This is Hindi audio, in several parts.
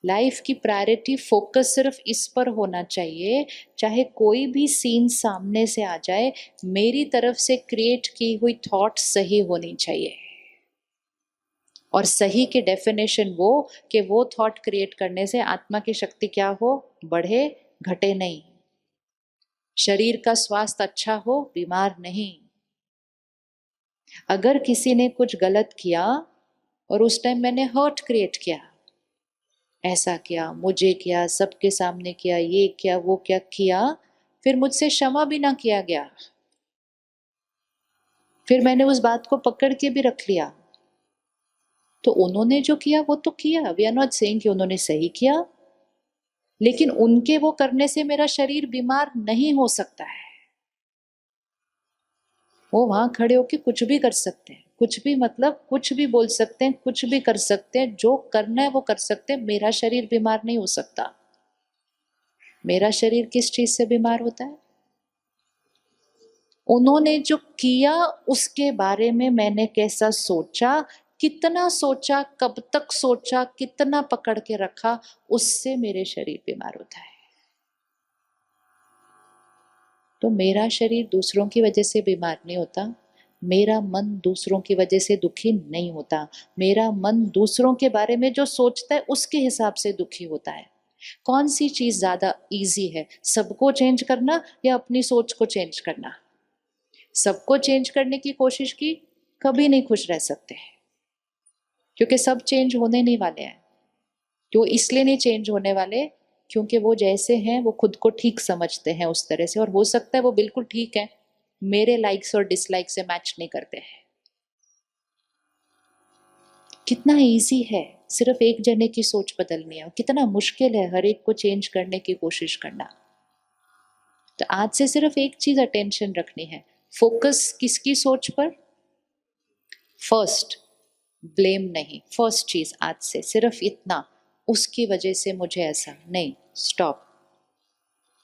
लाइफ की प्रायोरिटी फोकस सिर्फ इस पर होना चाहिए, चाहे कोई भी सीन सामने से आ जाए, मेरी तरफ से क्रिएट की हुई थॉट सही होनी चाहिए। और सही की डेफिनेशन वो कि वो थॉट क्रिएट करने से आत्मा की शक्ति क्या हो, बढ़े, घटे नहीं। शरीर का स्वास्थ्य अच्छा हो, बीमार नहीं। अगर किसी ने कुछ गलत किया और उस टाइम मैंने हर्ट क्रिएट किया, ऐसा किया, मुझे किया, सबके सामने किया, ये किया, वो क्या किया, फिर मुझसे क्षमा भी ना किया गया, फिर मैंने उस बात को पकड़ के भी रख लिया, तो उन्होंने जो किया वो तो किया, वी आर नॉट सेइंग कि उन्होंने सही किया, लेकिन उनके वो करने से मेरा शरीर बीमार नहीं हो सकता है। वो वहां खड़े होके कुछ भी कर सकते हैं, कुछ भी मतलब कुछ भी बोल सकते हैं, कुछ भी कर सकते हैं, जो करना है वो कर सकते हैं, मेरा शरीर बीमार नहीं हो सकता। मेरा शरीर किस चीज से बीमार होता है? उन्होंने जो किया उसके बारे में मैंने कैसा सोचा, कितना सोचा, कब तक सोचा, कितना पकड़ के रखा, उससे मेरे शरीर बीमार होता है। तो मेरा शरीर दूसरों की वजह से बीमार नहीं होता, मेरा मन दूसरों की वजह से दुखी नहीं होता, मेरा मन दूसरों के बारे में जो सोचता है उसके हिसाब से दुखी होता है। कौन सी चीज ज्यादा इजी है, सबको चेंज करना या अपनी सोच को चेंज करना? सबको चेंज करने की कोशिश की, कभी नहीं खुश रह सकते, क्योंकि सब चेंज होने नहीं वाले हैं। जो इसलिए नहीं चेंज होने वाले क्योंकि वो जैसे हैं वो खुद को ठीक समझते हैं उस तरह से, और हो सकता है वो बिल्कुल ठीक है, मेरे लाइक्स और डिसलाइक से मैच नहीं करते हैं। कितना इजी है सिर्फ एक जने की सोच बदलनी है, कितना मुश्किल है हर एक को चेंज करने की कोशिश करना। तो आज से सिर्फ एक चीज अटेंशन रखनी है, फोकस किसकी सोच पर? फर्स्ट, ब्लेम नहीं। फर्स्ट चीज आज से सिर्फ इतना, उसकी वजह से मुझे ऐसा नहीं, स्टॉप।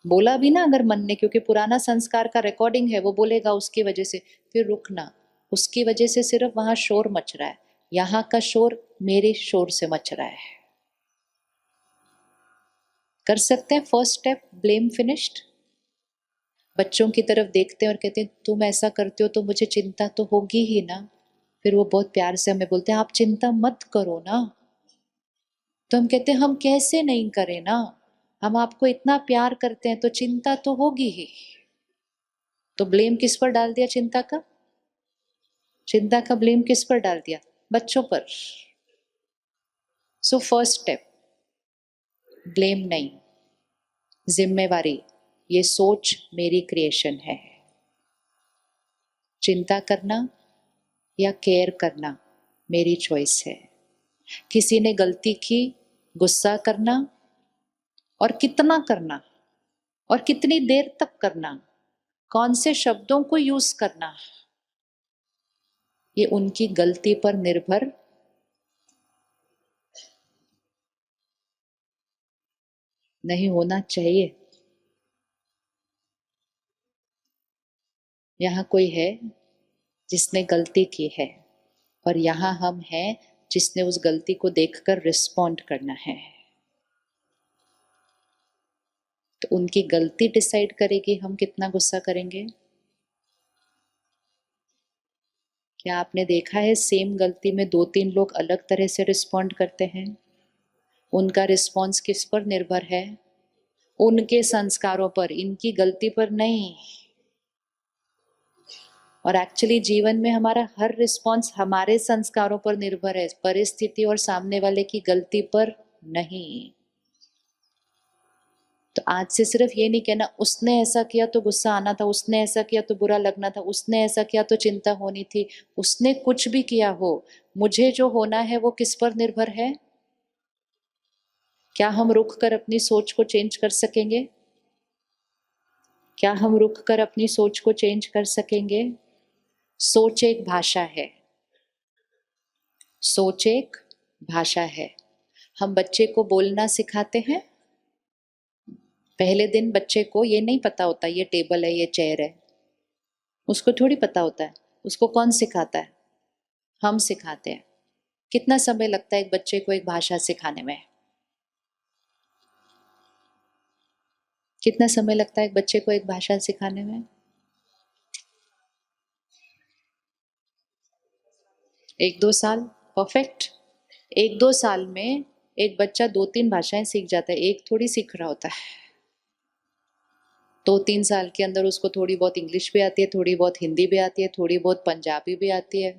बोला भी ना अगर मन ने, क्योंकि पुराना संस्कार का रिकॉर्डिंग है, वो बोलेगा उसकी वजह से, फिर रुकना। उसकी वजह से सिर्फ वहां शोर मच रहा है, यहाँ का शोर मेरे शोर से मच रहा है। कर सकते हैं फर्स्ट स्टेप, ब्लेम फिनिश्ड। बच्चों की तरफ देखते हैं और कहते हैं तुम ऐसा करते हो तो मुझे चिंता तो होगी ही ना। फिर वो बहुत प्यार से हमें बोलते हैं आप चिंता मत करो ना। तो हम कहते हैं हम कैसे नहीं करें ना, हम आपको इतना प्यार करते हैं तो चिंता तो होगी ही। तो ब्लेम किस पर डाल दिया? चिंता का। चिंता का ब्लेम किस पर डाल दिया? बच्चों पर। सो फर्स्ट स्टेप, ब्लेम नहीं, जिम्मेवारी। ये सोच मेरी क्रिएशन है। चिंता करना या केयर करना मेरी चॉइस है। किसी ने गलती की, गुस्सा करना और कितना करना और कितनी देर तक करना, कौन से शब्दों को यूज करना, ये उनकी गलती पर निर्भर नहीं होना चाहिए। यहाँ कोई है जिसने गलती की है और यहाँ हम हैं जिसने उस गलती को देखकर रिस्पॉन्ड करना है। तो उनकी गलती डिसाइड करेगी हम कितना गुस्सा करेंगे। क्या आपने देखा है सेम गलती में दो तीन लोग अलग तरह से रिस्पॉन्ड करते हैं? उनका रिस्पॉन्स किस पर निर्भर है? उनके संस्कारों पर, इनकी गलती पर नहीं। और एक्चुअली जीवन में हमारा हर रिस्पॉन्स हमारे संस्कारों पर निर्भर है, परिस्थिति और सामने वाले की गलती पर नहीं। तो आज से सिर्फ ये नहीं कहना उसने ऐसा किया तो गुस्सा आना था, उसने ऐसा किया तो बुरा लगना था, उसने ऐसा किया तो चिंता होनी थी। उसने कुछ भी किया हो, मुझे जो होना है वो किस पर निर्भर है? क्या हम रुक कर अपनी सोच को चेंज कर सकेंगे? क्या हम रुक कर अपनी सोच को चेंज कर सकेंगे? सोच एक भाषा है। सोच एक भाषा है। हम बच्चे को बोलना सिखाते हैं। पहले दिन बच्चे को ये नहीं पता होता ये टेबल है, ये चेयर है, उसको थोड़ी पता होता है। उसको कौन सिखाता है? हम सिखाते हैं। कितना समय लगता है एक बच्चे को एक भाषा सिखाने में? कितना समय लगता है एक बच्चे को एक भाषा सिखाने में? 1-2 साल? परफेक्ट। 1-2 साल में एक बच्चा 2-3 भाषाएं सीख जाता है, एक थोड़ी सीख रहा होता है। 2-3 साल के अंदर उसको थोड़ी बहुत इंग्लिश भी आती है, थोड़ी बहुत हिंदी भी आती है, थोड़ी बहुत पंजाबी भी आती है।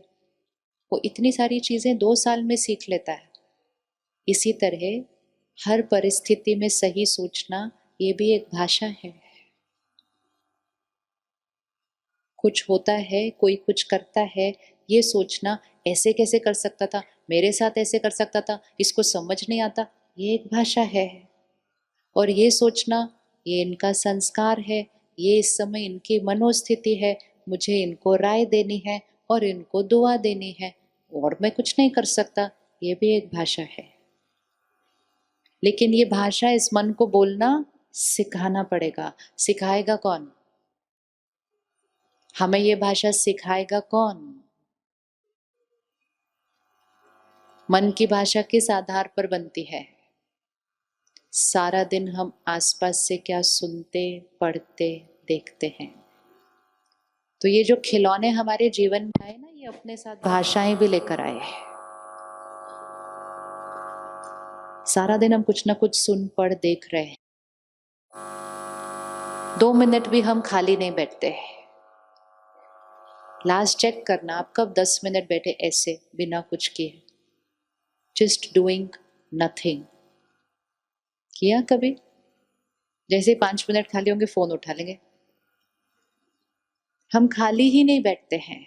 वो इतनी सारी चीजें 2 साल में सीख लेता है। इसी तरह हर परिस्थिति में सही सोचना ये भी एक भाषा है। कुछ होता है, कोई कुछ करता है, ये सोचना ऐसे कैसे कर सकता था, मेरे साथ ऐसे कर सकता था, इसको समझ नहीं आता, ये एक भाषा है। और ये सोचना ये इनका संस्कार है, ये इस समय इनकी मनोस्थिति है, मुझे इनको राय देनी है और इनको दुआ देनी है और मैं कुछ नहीं कर सकता, ये भी एक भाषा है। लेकिन ये भाषा, इस मन को बोलना सिखाना पड़ेगा। सिखाएगा कौन? हमें ये भाषा सिखाएगा कौन? मन की भाषा किस आधार पर बनती है? सारा दिन हम आसपास से क्या सुनते, पढ़ते, देखते हैं। तो ये जो खिलौने हमारे जीवन में आए ना, ये अपने साथ भाषाएं भी लेकर आए हैं। सारा दिन हम कुछ ना कुछ सुन पढ़ देख रहे हैं। 2 मिनट भी हम खाली नहीं बैठते। लास्ट चेक करना, आप कब 10 मिनट बैठे ऐसे बिना कुछ किए, जस्ट डूइंग नथिंग? किया कभी? जैसे 5 मिनट खाली होंगे फोन उठा लेंगे। हम खाली ही नहीं बैठते हैं।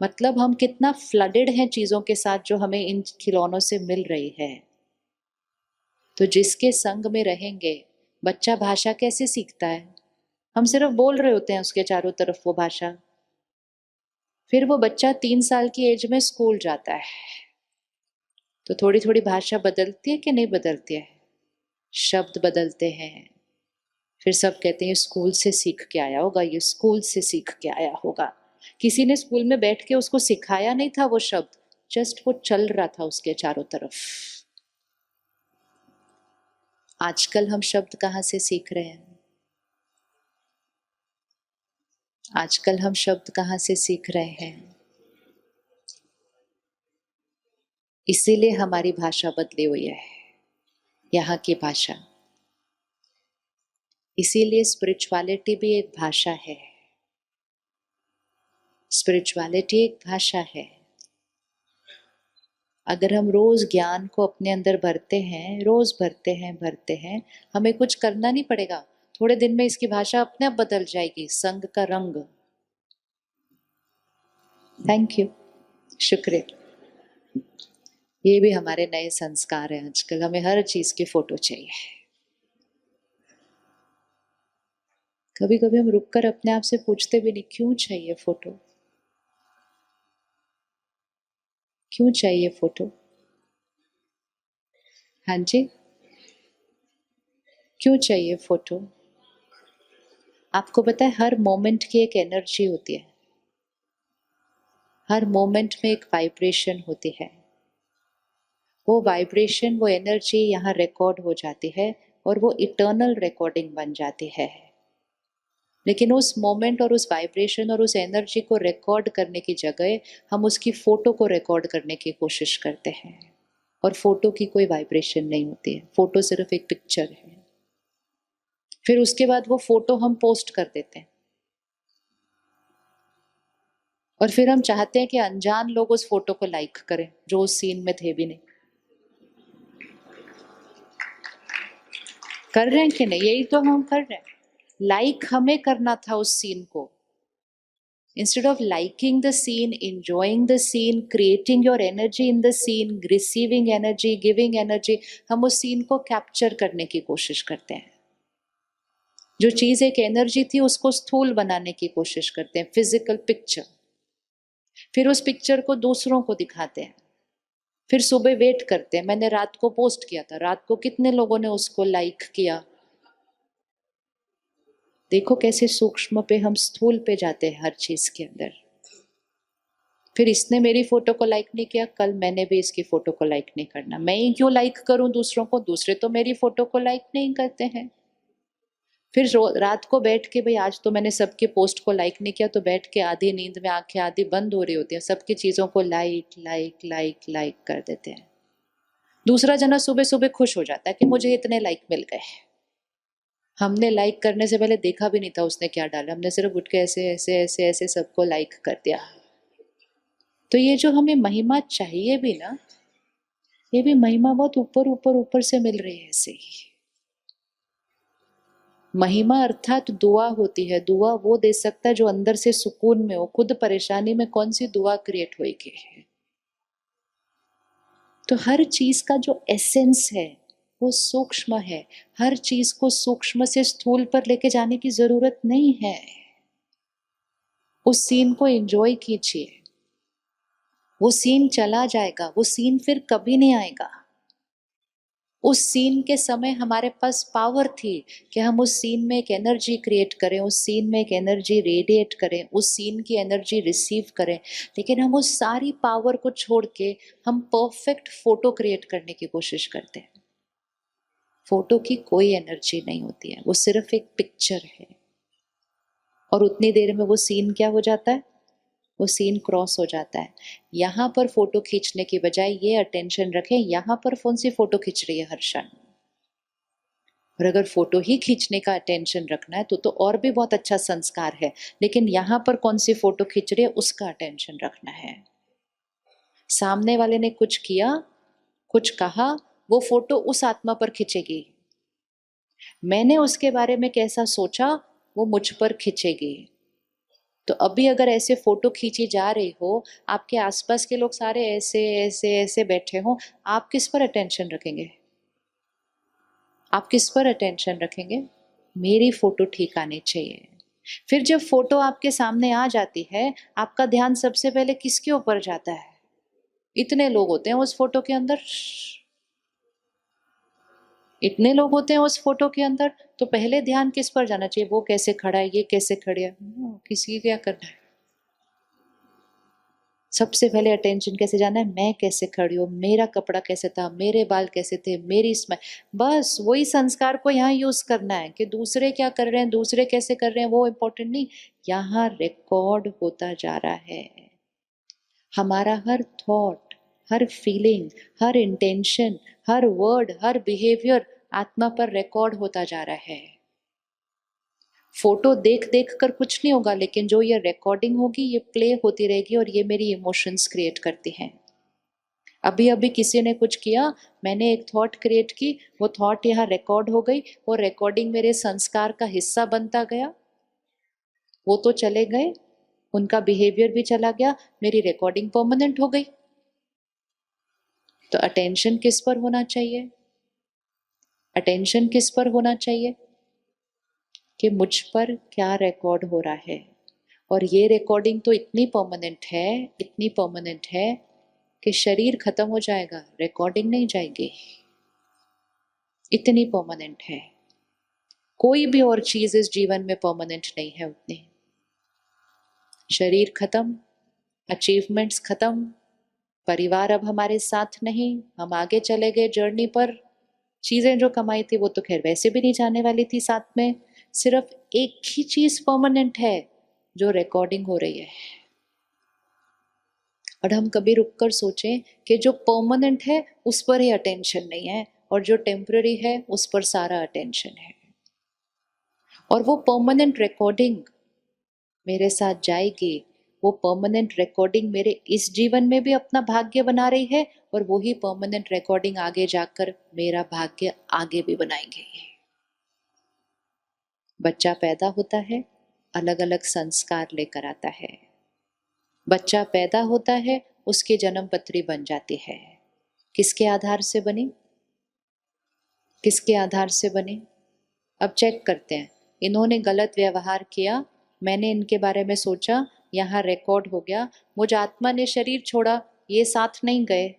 मतलब हम कितना फ्लडेड हैं चीजों के साथ जो हमें इन खिलौनों से मिल रही है। तो जिसके संग में रहेंगे, बच्चा भाषा कैसे सीखता है? हम सिर्फ बोल रहे होते हैं उसके चारों तरफ वो भाषा। फिर वो बच्चा 3 साल की एज में स्कूल जाता है, तो थोड़ी थोड़ी भाषा बदलती है कि नहीं बदलती है? शब्द बदलते हैं। फिर सब कहते हैं स्कूल से सीख के आया होगा, ये स्कूल से सीख के आया होगा। किसी ने स्कूल में बैठ के उसको सिखाया नहीं था वो शब्द, जस्ट वो चल रहा था उसके चारों तरफ। आजकल हम शब्द कहाँ से सीख रहे हैं? आजकल हम शब्द कहाँ से सीख रहे हैं? इसीलिए हमारी भाषा बदली हुई है, यहाँ की भाषा। इसीलिए स्पिरिचुअलिटी भी एक भाषा है। स्पिरिचुअलिटी एक भाषा है। अगर हम रोज ज्ञान को अपने अंदर भरते हैं, रोज भरते हैं, हमें कुछ करना नहीं पड़ेगा। थोड़े दिन में इसकी भाषा अपने आप बदल जाएगी, संग का रंग। थैंक यू, शुक्रिया। ये भी हमारे नए संस्कार हैं। आजकल हमें हर चीज की फोटो चाहिए। कभी कभी हम रुककर अपने आप से पूछते भी नहीं, क्यों चाहिए फोटो? क्यों चाहिए फोटो? हाँ जी, क्यों चाहिए फोटो? आपको पता है हर मोमेंट की एक एनर्जी होती है। हर मोमेंट में एक वाइब्रेशन होती है। वो वाइब्रेशन, वो एनर्जी यहाँ रिकॉर्ड हो जाती है और वो इटर्नल रिकॉर्डिंग बन जाती है। लेकिन उस मोमेंट और उस वाइब्रेशन और उस एनर्जी को रिकॉर्ड करने की जगह हम उसकी फोटो को रिकॉर्ड करने की कोशिश करते हैं। और फोटो की कोई वाइब्रेशन नहीं होती है, फोटो सिर्फ एक पिक्चर है। फिर उसके बाद वो फोटो हम पोस्ट कर देते हैं और फिर हम चाहते हैं कि अनजान लोग उस फोटो को लाइक करें जो उस सीन में थे भी नहीं। कर रहे हैं कि नहीं? यही तो हम कर रहे हैं। लाइक हमें करना था उस सीन को। Instead of liking the scene, enjoying the scene, creating your energy in the scene, receiving energy, giving energy, हम उस सीन को कैप्चर करने की कोशिश करते हैं। जो चीज एक एनर्जी थी उसको स्थूल बनाने की कोशिश करते हैं, फिजिकल पिक्चर। फिर उस पिक्चर को दूसरों को दिखाते हैं। फिर सुबह वेट करते हैं, मैंने रात को पोस्ट किया था, रात को कितने लोगों ने उसको लाइक किया। देखो कैसे सूक्ष्म पे हम स्थूल पे जाते हैं हर चीज के अंदर। फिर इसने मेरी फोटो को लाइक नहीं किया, कल मैंने भी इसकी फोटो को लाइक नहीं करना। मैं ही क्यों लाइक करूं दूसरों को? दूसरे तो मेरी फोटो को लाइक नहीं करते हैं। फिर रात को बैठ के भाई आज तो मैंने सबके पोस्ट को लाइक नहीं किया, तो बैठ के आधी नींद में आंखें आधी बंद हो रही होती है, सबकी चीज़ों को लाइक लाइक लाइक लाइक कर देते हैं। दूसरा जना सुबह सुबह खुश हो जाता है कि मुझे इतने लाइक मिल गए। हमने लाइक करने से पहले देखा भी नहीं था उसने क्या डाला, हमने सिर्फ उठ के ऐसे ऐसे ऐसे ऐसे सबको लाइक कर दिया। तो ये जो हमें महिमा चाहिए भी ना, ये भी महिमा बहुत ऊपर ऊपर ऊपर से मिल रही है ऐसे ही। महिमा अर्थात दुआ होती है। दुआ वो दे सकता है जो अंदर से सुकून में हो। खुद परेशानी में कौन सी दुआ क्रिएट होगी। तो हर चीज का जो एसेंस है वो सूक्ष्म है। हर चीज को सूक्ष्म से स्थूल पर लेके जाने की जरूरत नहीं है। उस सीन को एंजॉय कीजिए। वो सीन चला जाएगा, वो सीन फिर कभी नहीं आएगा। उस सीन के समय हमारे पास पावर थी कि हम उस सीन में एक एनर्जी क्रिएट करें, उस सीन में एक एनर्जी रेडिएट करें, उस सीन की एनर्जी रिसीव करें। लेकिन हम उस सारी पावर को छोड़ के हम परफेक्ट फोटो क्रिएट करने की कोशिश करते हैं। फोटो की कोई एनर्जी नहीं होती है, वो सिर्फ एक पिक्चर है। और उतनी देर में वो सीन क्या हो जाता है, वो सीन क्रॉस हो जाता है। यहाँ पर फोटो खींचने की बजाय ये अटेंशन रखें, यहाँ पर कौन सी फोटो खींच रही है हर क्षण। और अगर फोटो ही खींचने का अटेंशन रखना है तो और भी बहुत अच्छा संस्कार है। लेकिन यहाँ पर कौन सी फोटो खींच रही है उसका अटेंशन रखना है। सामने वाले ने कुछ किया, कुछ कहा, वो फोटो उस आत्मा पर खींचेगी। मैंने उसके बारे में कैसा सोचा वो मुझ पर खींचेगी। तो अभी अगर ऐसे फोटो खींची जा रही हो, आपके आसपास के लोग सारे ऐसे ऐसे ऐसे बैठे हो, आप किस पर अटेंशन रखेंगे? आप किस पर अटेंशन रखेंगे? मेरी फोटो ठीक आनी चाहिए। फिर जब फोटो आपके सामने आ जाती है, आपका ध्यान सबसे पहले किसके ऊपर जाता है? इतने लोग होते हैं उस फोटो के अंदर, इतने लोग होते हैं उस फोटो के अंदर, तो पहले ध्यान किस पर जाना चाहिए? वो कैसे खड़ा है, ये कैसे खड़े है, किसी क्या करना है। सबसे पहले अटेंशन कैसे जाना है? मैं कैसे खड़ी हूँ, मेरा कपड़ा कैसे था, मेरे बाल कैसे थे, मेरी स्माइल। बस वही संस्कार को यहाँ यूज करना है कि दूसरे क्या कर रहे हैं, दूसरे कैसे कर रहे हैं, वो इम्पोर्टेंट नहीं। यहाँ रिकॉर्ड होता जा रहा है। हमारा हर थॉट, हर फीलिंग, हर इंटेंशन, हर वर्ड, हर बिहेवियर आत्मा पर रिकॉर्ड होता जा रहा है। फोटो देख देख कर कुछ नहीं होगा, लेकिन जो ये रिकॉर्डिंग होगी ये प्ले होती रहेगी और ये मेरी इमोशंस क्रिएट करती हैं। अभी अभी किसी ने कुछ किया, मैंने एक थॉट क्रिएट की, वो थॉट यहाँ रिकॉर्ड हो गई, वो रिकॉर्डिंग मेरे संस्कार का हिस्सा बनता गया। वो तो चले गए, उनका बिहेवियर भी चला गया, मेरी रिकॉर्डिंग परमानेंट हो गई। तो अटेंशन किस पर होना चाहिए? अटेंशन किस पर होना चाहिए कि मुझ पर क्या रिकॉर्ड हो रहा है। और ये रिकॉर्डिंग तो इतनी परमानेंट है, इतनी परमानेंट है कि शरीर खत्म हो जाएगा, रिकॉर्डिंग नहीं जाएगी। इतनी परमानेंट है। कोई भी और चीज इस जीवन में परमानेंट नहीं है उतनी। शरीर खत्म, अचीवमेंट्स खत्म, परिवार अब हमारे साथ नहीं, हम आगे चले गए जर्नी पर। चीजें जो कमाई थी वो तो खैर वैसे भी नहीं जाने वाली थी साथ में। सिर्फ एक ही चीज परमानेंट है, जो रिकॉर्डिंग हो रही है। और हम कभी रुककर सोचें कि जो परमानेंट है उस पर ही अटेंशन नहीं है, और जो टेम्पररी है उस पर सारा अटेंशन है। और वो परमानेंट रिकॉर्डिंग मेरे साथ जाएगी। वो परमानेंट रिकॉर्डिंग मेरे इस जीवन में भी अपना भाग्य बना रही है, और वही परमानेंट रिकॉर्डिंग आगे जाकर मेरा भाग्य आगे भी बनाएंगे। बच्चा पैदा होता है, अलग अलग संस्कार लेकर आता है। बच्चा पैदा होता है, उसकी जन्म पत्री बन जाती है। किसके आधार से बनी? किसके आधार से बनी? अब चेक करते हैं। इन्होंने गलत व्यवहार किया, मैंने इनके बारे में सोचा, यहाँ रिकॉर्ड हो गया। मुझ आत्मा ने शरीर छोड़ा, ये साथ नहीं गए,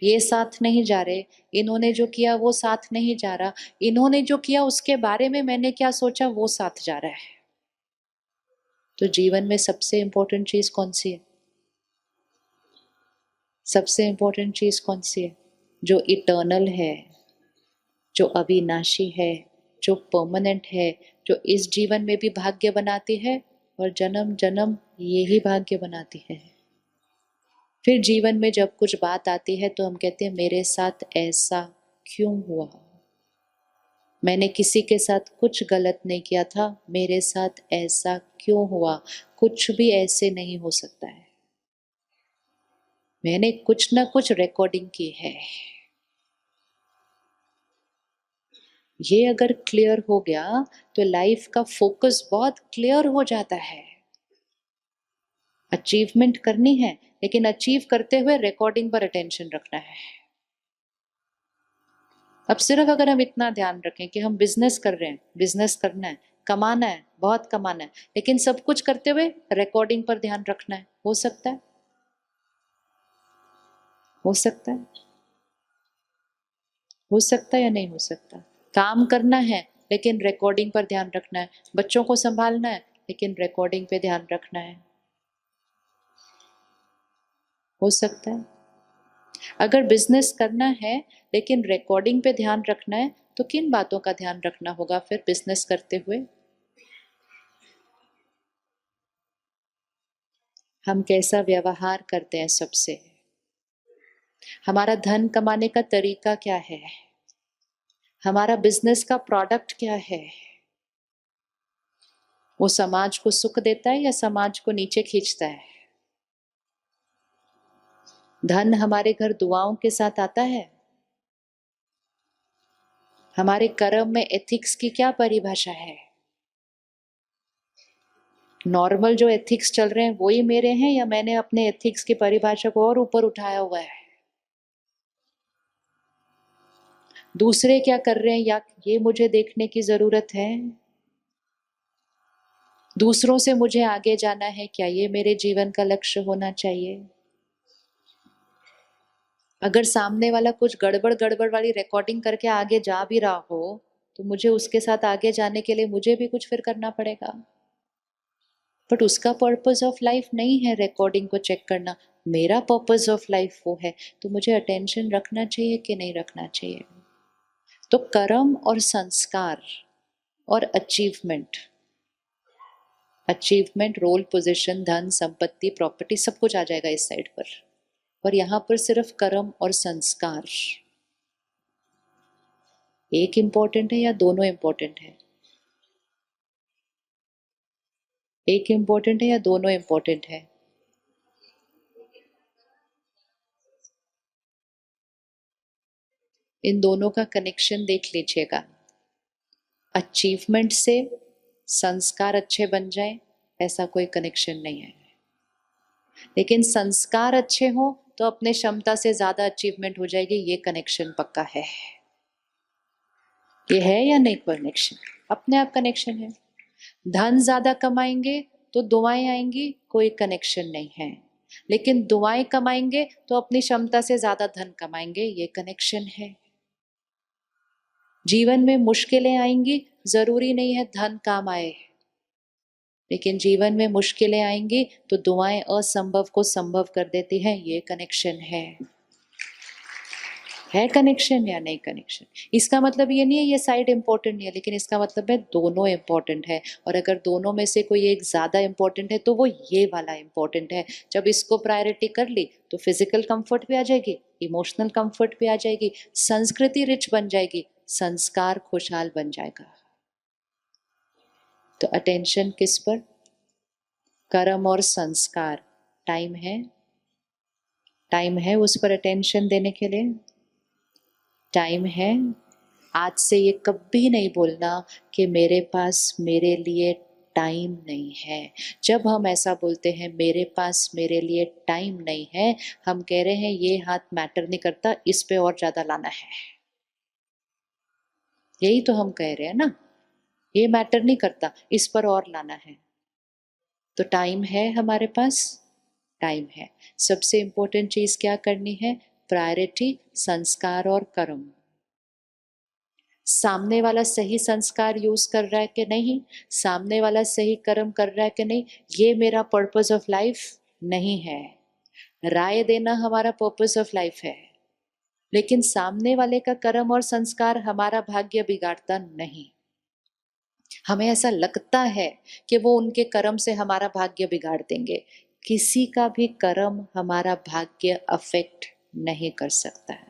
ये साथ नहीं जा रहे। इन्होंने जो किया वो साथ नहीं जा रहा। इन्होंने जो किया उसके बारे में मैंने क्या सोचा वो साथ जा रहा है। तो जीवन में सबसे इंपॉर्टेंट चीज कौन सी है? सबसे इंपॉर्टेंट चीज कौन सी है? जो इटर्नल है, जो अविनाशी है, जो परमानेंट है, जो इस जीवन में भी भाग्य बनाती है और जन्म जन्म यही भाग्य बनाती है। फिर जीवन में जब कुछ बात आती है तो हम कहते हैं मेरे साथ ऐसा क्यों हुआ, मैंने किसी के साथ कुछ गलत नहीं किया था, मेरे साथ ऐसा क्यों हुआ। कुछ भी ऐसे नहीं हो सकता है, मैंने कुछ ना कुछ रिकॉर्डिंग की है। ये अगर क्लियर हो गया तो लाइफ का फोकस बहुत क्लियर हो जाता है। अचीवमेंट करनी है लेकिन अचीव करते हुए रिकॉर्डिंग पर अटेंशन रखना है। अब सिर्फ अगर हम इतना ध्यान रखें कि हम बिजनेस कर रहे हैं, बिजनेस करना है, कमाना है, बहुत कमाना है, लेकिन सब कुछ करते हुए रिकॉर्डिंग पर ध्यान रखना है, हो सकता है? हो सकता है? हो सकता है या नहीं हो सकता? काम करना है लेकिन रिकॉर्डिंग पर ध्यान रखना है, बच्चों को संभालना है लेकिन रिकॉर्डिंग पे ध्यान रखना है, हो सकता है? अगर बिजनेस करना है लेकिन रिकॉर्डिंग पे ध्यान रखना है तो किन बातों का ध्यान रखना होगा फिर बिजनेस करते हुए? हम कैसा व्यवहार करते हैं सबसे, हमारा धन कमाने का तरीका क्या है, हमारा बिजनेस का प्रोडक्ट क्या है, वो समाज को सुख देता है या समाज को नीचे खींचता है? धन हमारे घर दुआओं के साथ आता है? हमारे कर्म में एथिक्स की क्या परिभाषा है? नॉर्मल जो एथिक्स चल रहे हैं वही मेरे हैं या मैंने अपने एथिक्स की परिभाषा को और ऊपर उठाया हुआ है? दूसरे क्या कर रहे हैं या ये मुझे देखने की जरूरत है? दूसरों से मुझे आगे जाना है, क्या ये मेरे जीवन का लक्ष्य होना चाहिए? अगर सामने वाला कुछ गड़बड़ गड़बड़ वाली रिकॉर्डिंग करके आगे जा भी रहा हो तो मुझे उसके साथ आगे जाने के लिए मुझे भी कुछ फिर करना पड़ेगा। बट उसका पर्पस ऑफ लाइफ नहीं है रिकॉर्डिंग को चेक करना, मेरा पर्पस ऑफ लाइफ वो है, तो मुझे अटेंशन रखना चाहिए कि नहीं रखना चाहिए? तो कर्म और संस्कार और अचीवमेंट, अचीवमेंट, रोल, पोजीशन, धन, संपत्ति, प्रॉपर्टी, सब कुछ आ जाएगा इस साइड पर, और यहां पर सिर्फ कर्म और संस्कार एक इंपॉर्टेंट है या दोनों इंपॉर्टेंट है? एक इंपॉर्टेंट है या दोनों इंपॉर्टेंट है? इन दोनों का कनेक्शन देख लीजिएगा। अचीवमेंट से संस्कार अच्छे बन जाए ऐसा कोई कनेक्शन नहीं है, लेकिन संस्कार अच्छे हो तो अपने क्षमता से ज्यादा अचीवमेंट हो जाएगी, ये कनेक्शन पक्का है। ये है या नहीं कनेक्शन? अपने आप कनेक्शन है। धन ज्यादा कमाएंगे तो दुआएं आएंगी, कोई कनेक्शन नहीं है, लेकिन दुआएं कमाएंगे तो अपनी क्षमता से ज्यादा धन कमाएंगे, ये कनेक्शन है। जीवन में मुश्किलें आएंगी, जरूरी नहीं है धन काम आए, लेकिन जीवन में मुश्किलें आएंगी तो दुआएं असंभव को संभव कर देती हैं, ये कनेक्शन है कनेक्शन या नहीं कनेक्शन? इसका मतलब ये नहीं है ये साइड इंपॉर्टेंट नहीं है, लेकिन इसका मतलब है दोनों इंपॉर्टेंट है, और अगर दोनों में से कोई एक ज्यादा इंपॉर्टेंट है तो वो ये वाला इंपॉर्टेंट है। जब इसको प्रायोरिटी कर ली तो फिजिकल कंफर्ट भी आ जाएगी, इमोशनल कंफर्ट भी आ जाएगी, संस्कृति रिच बन जाएगी, संस्कार खुशहाल बन जाएगा। तो अटेंशन किस पर? कर्म और संस्कार। टाइम है, टाइम है उस पर अटेंशन देने के लिए, टाइम है। आज से ये कभी नहीं बोलना कि मेरे पास मेरे लिए टाइम नहीं है। जब हम ऐसा बोलते हैं मेरे पास मेरे लिए टाइम नहीं है, हम कह रहे हैं ये हाथ मैटर नहीं करता, इस पे और ज्यादा लाना है। यही तो हम कह रहे हैं ना, ये मैटर नहीं करता, इस पर और लाना है। तो टाइम है हमारे पास, टाइम है। सबसे इंपॉर्टेंट चीज क्या करनी है? प्रायोरिटी, संस्कार और कर्म। सामने वाला सही संस्कार यूज कर रहा है कि नहीं, सामने वाला सही कर्म कर रहा है कि नहीं, ये मेरा पर्पस ऑफ लाइफ नहीं है। राय देना हमारा पर्पस ऑफ लाइफ है, लेकिन सामने वाले का कर्म और संस्कार हमारा भाग्य बिगाड़ता नहीं। हमें ऐसा लगता है कि वो उनके कर्म से हमारा भाग्य बिगाड़ देंगे। किसी का भी कर्म हमारा भाग्य अफेक्ट नहीं कर सकता है।